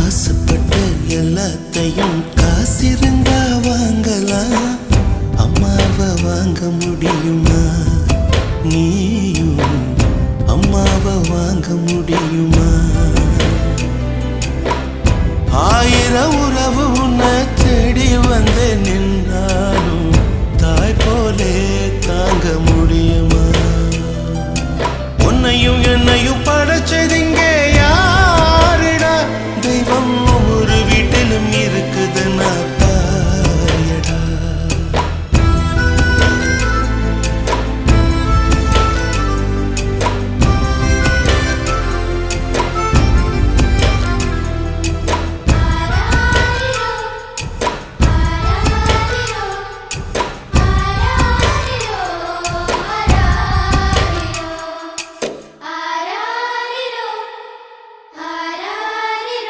ஆசைப்பட்ட எல்லாத்தையும் காசிருந்தா வாங்கலாம். அம்மாவை வாங்க முடியுமா? நீயும் அம்மாவை வாங்க முடியுமா?